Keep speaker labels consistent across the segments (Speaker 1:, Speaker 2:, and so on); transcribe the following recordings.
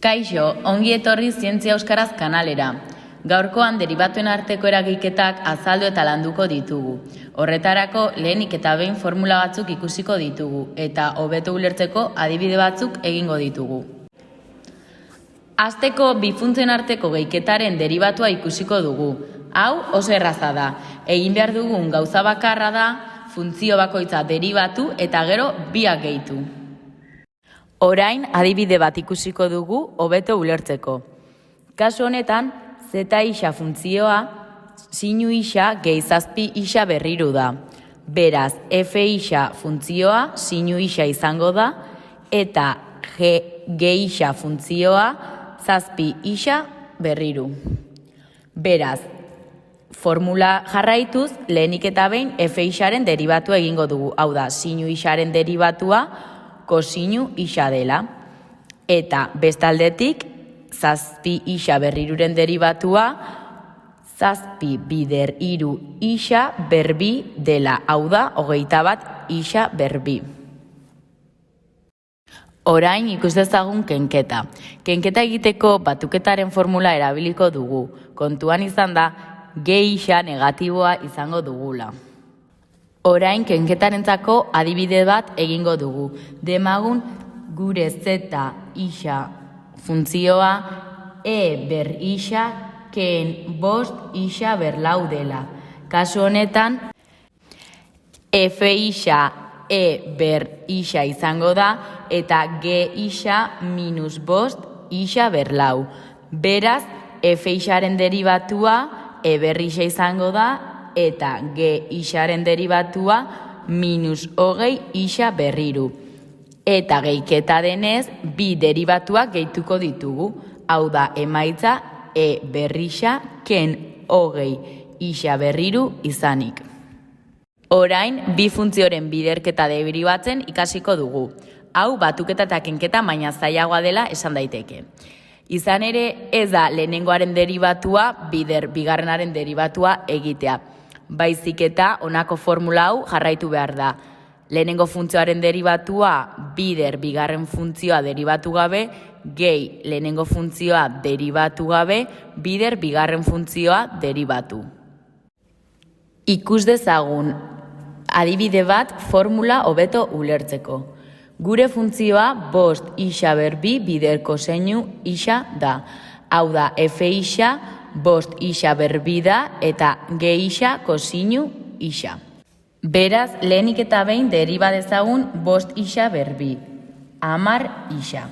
Speaker 1: Kaixo, ongi etorri Zientzia Euskaraz kanalera. Gaurkoan deribatuen arteko eragiketak azaldu eta landuko ditugu. Horretarako lehenik eta behin formula batzuk ikusiko ditugu eta hobeto ulertzeko adibide batzuk egingo ditugu. Hasteko bi funtzioen arteko gehiketaren deribatua ikusiko dugu. Hau oso erraza da. Egin behar dugun gauza bakarra da funtzio bakoitza deribatu eta gero biak gehitu. Orain adibide bat ikusiko dugu hobeto ulertzeko. Kasu honetan, zeta isa funtzioa sinu isa gehi zazpi isa berriru da. Beraz, f isa funtzioa sinu isa izango da eta gehi isa funtzioa zazpi isa berriru. Beraz, formula jarraituz, lehenik eta behin f isaren deribatua egingo dugu. Hau da, sinu isaren deribatua kosinu isa dela. Eta bestaldetik, zazpi isa berriruren deribatua, zazpi bider iru isa berbi dela. Hau da, 21 isa berbi. Orain ikus dezagun kenketa. Kenketa egiteko batuketaren formula erabiliko dugu. Kontuan izan da, gehi isa negatiboa izango dugula. Orain kenketarentzako adibide bat egingo dugu. Demagun gure zeta isa funtzioa e ber isa ken bost isa berlau dela. Kasu honetan, f isa e ber isa izango da eta g isa minus bost isa berlau. Beraz, f isaren deribatua e ber isa izango da eta g isaren deribatua minus hogei isa berriru. Eta gehiketa denez, bi deribatuak gehituko ditugu. Hau da, emaitza e berrisa ken hogei isa berriru izanik. Orain, bi funtzioren biderketa deribatzen ikasiko dugu. Hau batuketa eta kenketa baina zailagoa dela esan daiteke. Izan ere, ez da lehenengoaren deribatua bigarrenaren deribatua egitea. Baizik eta honako formula hau jarraitu behar da. Lehenengo funtzioaren deribatua bigarren funtzioa deribatu gabe, gehi lehenengo funtzioa deribatu gabe, bigarren funtzioa deribatu. Ikus dezagun adibide bat formula hobeto ulertzeko. Gure funtzioa bost isa berbi bider kosinu isa da. Hau da, f isa bost isa berbi da eta g isa kosinu isa. Beraz, lehenik eta behin deriba dezagun bost isa berbi, 10 isa.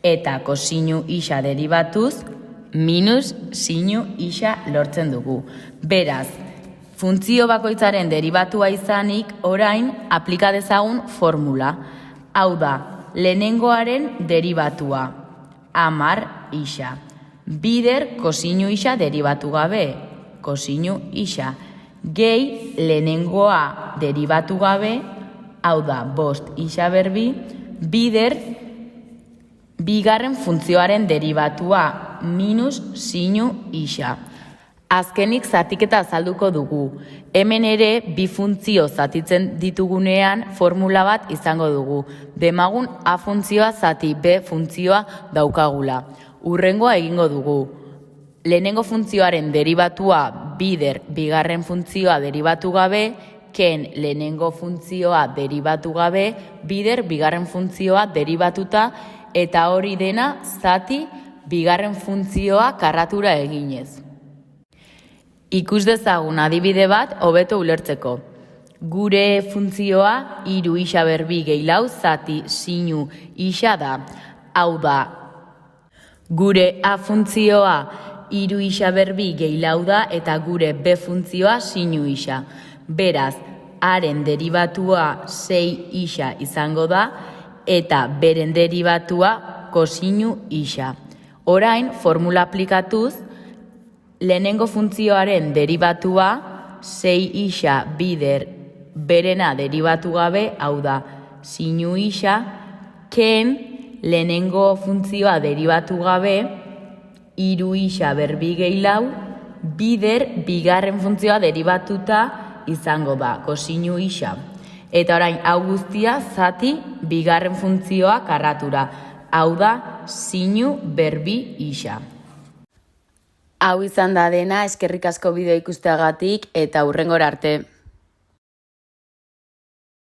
Speaker 1: Eta kosinu isa deribatuz, minus sinu isa lortzen dugu. Beraz, funtzio bakoitzaren deribatua izanik orain aplika dezagun formula. Hau da, lehenengoaren deribatua, 10 isa. Bider kosinu isa deribatu gabe, kosinu isa. Gehi lehenengoa deribatu gabe, hau da, bost isa berbi, bider bigarren funtzioaren deribatua, minus sinu isa. Azkenik zatiketa azalduko dugu. Hemen ere bi funtzio zatitzen ditugunean formula bat izango dugu. Demagun a funtzioa zati b funtzioa daukagula. Hurrengoa egingo dugu. Lehenengo funtzioaren deribatua bigarren funtzioa deribatu gabe, ken lehenengo funtzioa deribatu gabe, bigarren funtzioa deribatuta eta hori dena zati bigarren funtzioa karratura eginez. Ikus dezagun adibide bat hobeto ulertzeko. Gure funtzioa hiru isa berbi gehi lau zati sinu isa da. Hau da, gure a funtzioa hiru isa berbi gehi lau da eta gure b funtzioa sinu isa. Beraz, haren deribatua 6 isa izango da eta beren deribatua kosinu isa. Orain, formula aplikatuz, lehenengo funtzioaren deribatua 6 isa bider berena deribatu gabe, hau da, sinu isa, ken lehenengo funtzioa deribatu gabe, hiru isa berbi gehi lau, bigarren funtzioa deribatuta izango da, kosinu isa. Eta orain, hau guztia zati bigarren funtzioa karratura. hau da sinu berbi isa. Hau izan da dena, eskerrik asko bideo ikusteagatik eta hurrengora arte.